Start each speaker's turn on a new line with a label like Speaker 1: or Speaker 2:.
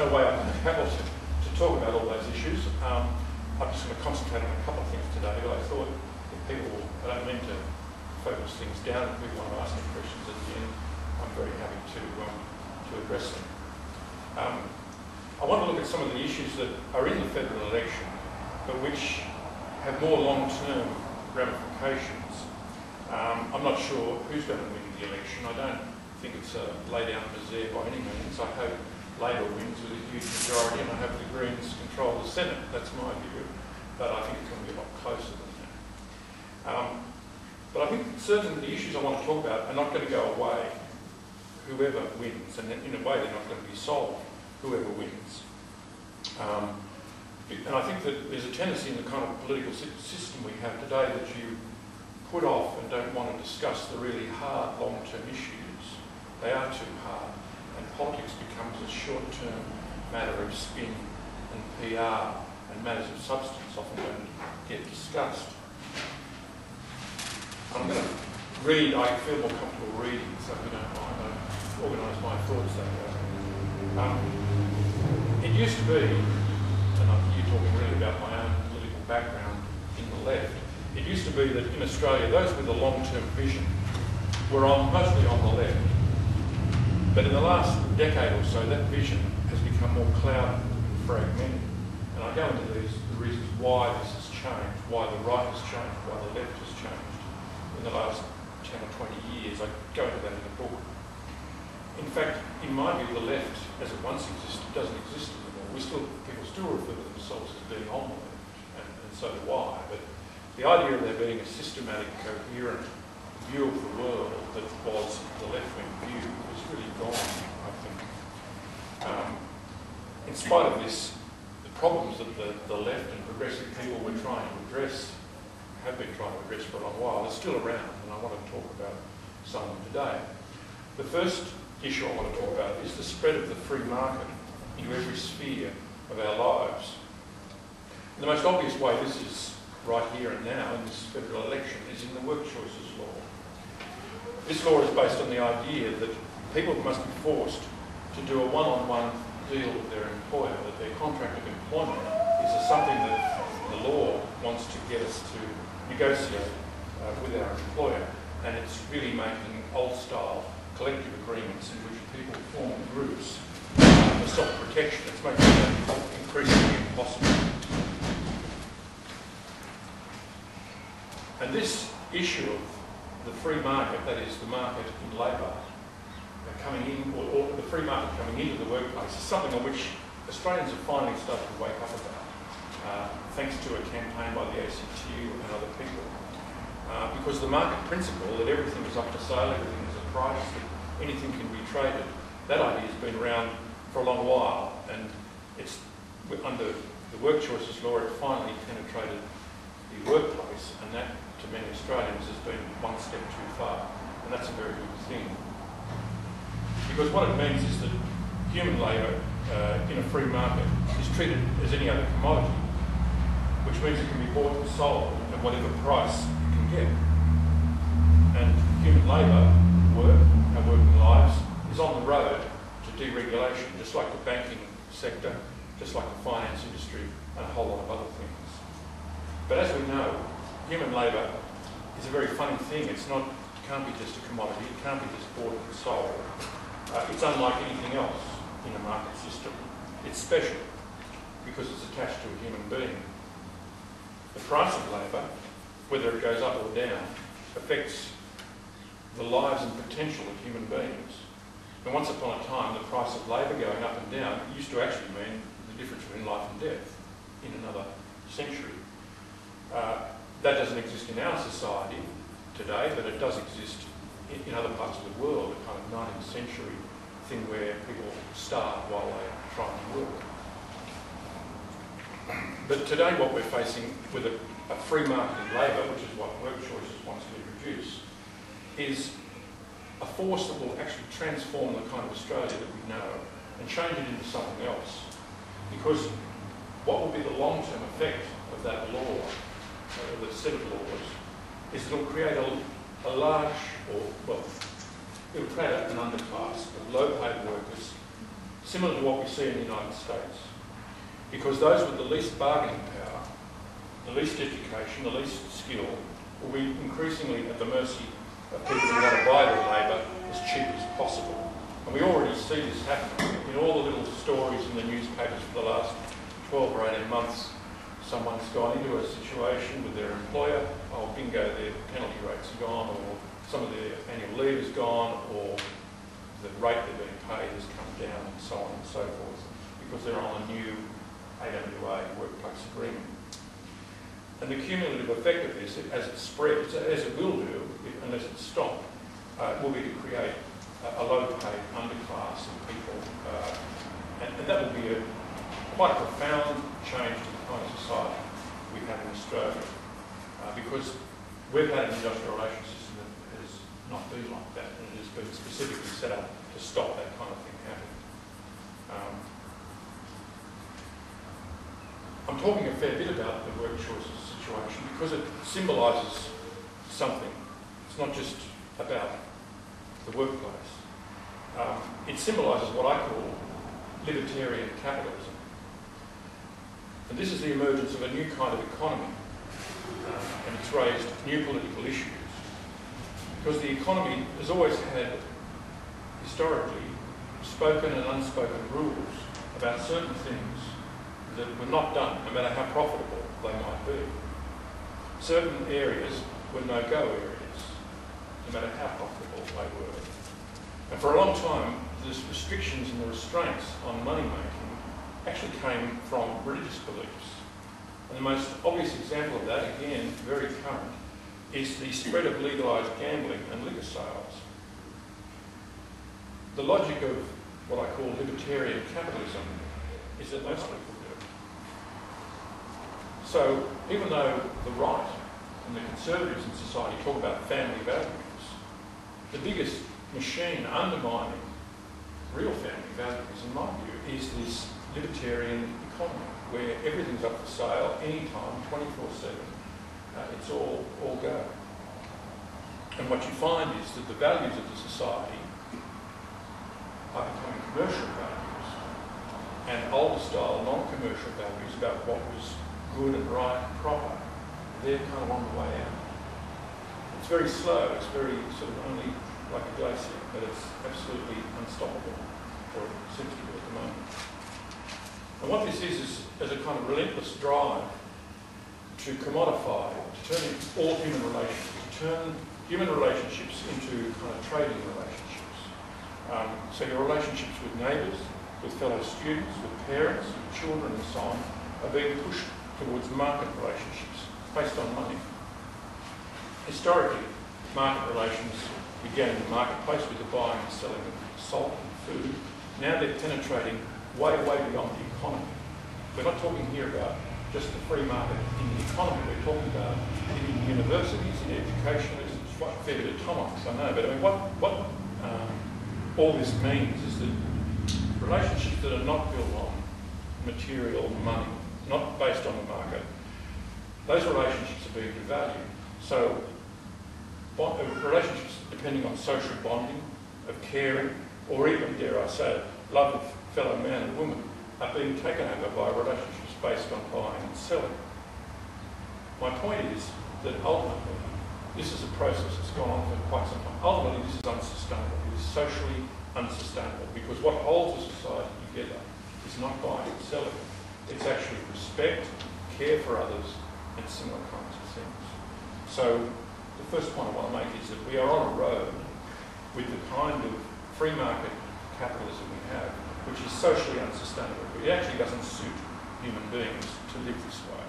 Speaker 1: no way I'm able to talk about all those issues. I'm just going to concentrate on a couple of things today, but I thought if people, I don't mean to focus things down, if people want to ask any questions at the end, I'm very happy to address them. I want to look at some of the issues that are in the federal election, but which have more long-term ramifications. I'm not sure who's going to win the election. I don't think it's a lay-down misère by any means. I hope Labor wins with a huge majority, and I hope the Greens control the Senate. That's my view, but I think it's going to be a lot closer than that. But I think certainly the issues I want to talk about are not going to go away whoever wins, and in a way they're not going to be solved whoever wins. And I think that there's a tendency in the kind of political system we have today that you put off and don't want to discuss the really hard long-term issues. They are too hard, and politics becomes a short-term matter of spin and PR, and matters of substance often don't get discussed. I'm going to read, I feel more comfortable reading, so if you don't mind, I organise my thoughts that way. It used to be, and you're talking really about my own political background in the left, it used to be that in Australia, those with a long-term vision were mostly on the left. But in the last decade or so, that vision has become more clouded and fragmented. And I go into the reasons why this has changed, why the right has changed, why the left has changed in the last 10 or 20 years. I go into that in the book. In fact, in my view, the left, as it once existed, doesn't exist anymore. People still refer to themselves as being on the left, and so do I. But the idea of there being a systematic, coherent view of the world that was the left-wing view is really gone, I think. In spite of this, the problems that the left and progressive people were trying to address, have been trying to address for a long while, are still around, and I want to talk about some of them today. The first issue I want to talk about is the spread of the free market into every sphere of our lives. And the most obvious way this is right here and now in this federal election is in the work choices law. This law is based on the idea that people must be forced to do a one-on-one deal with their employer, that their contract of employment is something that the law wants to get us to negotiate with our employer, and it's really making old-style collective agreements in which people form groups for self-protection. It's making that increasingly impossible. And this issue of the free market, that is the market in labour, coming in, or the free market coming into the workplace, is something on which Australians have finally started to wake up about, thanks to a campaign by the ACTU and other people. Because the market principle that everything is up for sale, everything is a price, that anything can be traded, that idea has been around for a long while, and it's under the work choices law, it finally penetrated the workplace, and that to many Australians has been one step too far, and that's a very good thing. Because what it means is that human labour in a free market is treated as any other commodity, which means it can be bought and sold at whatever price it can get. And human labour, our working lives, is on the road to deregulation, just like the banking sector, just like the finance industry, and a whole lot of other things. But as we know, human labour is a very funny thing. It can't be just a commodity, it can't be just bought and sold. It's unlike anything else in a market system. It's special because it's attached to a human being. The price of labour, whether it goes up or down, affects the lives and potential of human beings. And once upon a time, the price of labour going up and down used to actually mean the difference between life and death in another century. That doesn't exist in our society today, but it does exist in other parts of the world, a kind of 19th century thing where people starve while they try and work. But today what we're facing with a free market in labour, which is what work choices wants to introduce, is a force that will actually transform the kind of Australia that we know and change it into something else. Because what will be the long-term effect of that law, the set of laws, is that it will create a large, it'll create an underclass of low-paid workers similar to what we see in the United States. Because those with the least bargaining power, the least education, the least skill, will be increasingly at the mercy of people who want to buy their labour as cheap as possible. And we already see this happening in all the little stories in the newspapers for the last 12 or 18 months. Someone's gone into a situation with their employer, oh bingo, their penalty rates are gone, or some of their annual leave is gone, or the rate they're being paid has come down, and so on and so forth, because they're on a new AWA workplace agreement. And the cumulative effect of this, as it spreads, as it will do, unless it's stopped, will be to create a low-paid underclass of people. And that will be quite a profound change to the kind of society we have in Australia. Because we've had an industrial relations system that has not been like that, and it has been specifically set up to stop that kind of thing happening. I'm talking a fair bit about the work choices situation because it symbolises something. It's not just about the workplace. It symbolises what I call libertarian capitalism. And this is the emergence of a new kind of economy, and it's raised new political issues. Because the economy has always had, historically, spoken and unspoken rules about certain things that were not done, no matter how profitable they might be. Certain areas were no-go areas, no matter how profitable they were. And for a long time, the restrictions and the restraints on money-making actually came from religious beliefs. And the most obvious example of that, again, very current, is the spread of legalised gambling and liquor sales. The logic of what I call libertarian capitalism is that most people do it. So even though the right and the conservatives in society talk about family values, the biggest machine undermining real family values, in my view, is this libertarian economy where everything's up for sale anytime, 24/7. It's all go. And what you find is that the values of the society are becoming commercial values, and older style, non-commercial values about what was good and right and proper, they're kind of on the way out. It's very slow, it's very sort of only like a glacier, but it's absolutely unstoppable, or it seems to be at the moment. And what this is a kind of relentless drive to commodify, to turn all human relations, to turn human relationships into kind of trading relationships. So your relationships with neighbours, with fellow students, with parents, with children and so on, are being pushed towards market relationships based on money. Historically, market relations began in the marketplace with the buying and selling of salt and food. Now they're penetrating way, way beyond the economy. We're not talking here about just the free market in the economy. We're talking about in universities, in education. There's quite a fair bit of topics, I know, but I mean, what all this means is that relationships that are not built on material money, not based on the market, those relationships are being devalued. So relationships depending on social bonding, of caring, or even, dare I say, love of fellow man and woman, are being taken over by relationships based on buying and selling. My point is that ultimately, this is a process that's gone on for quite some time. Ultimately, this is unsustainable. It is socially unsustainable because what holds a society together is not buying and selling. It's actually respect, care for others, and similar kinds of things. So the first point I want to make is that we are on a road with the kind of free market capitalism we have, which is socially unsustainable. It actually doesn't suit human beings to live this way.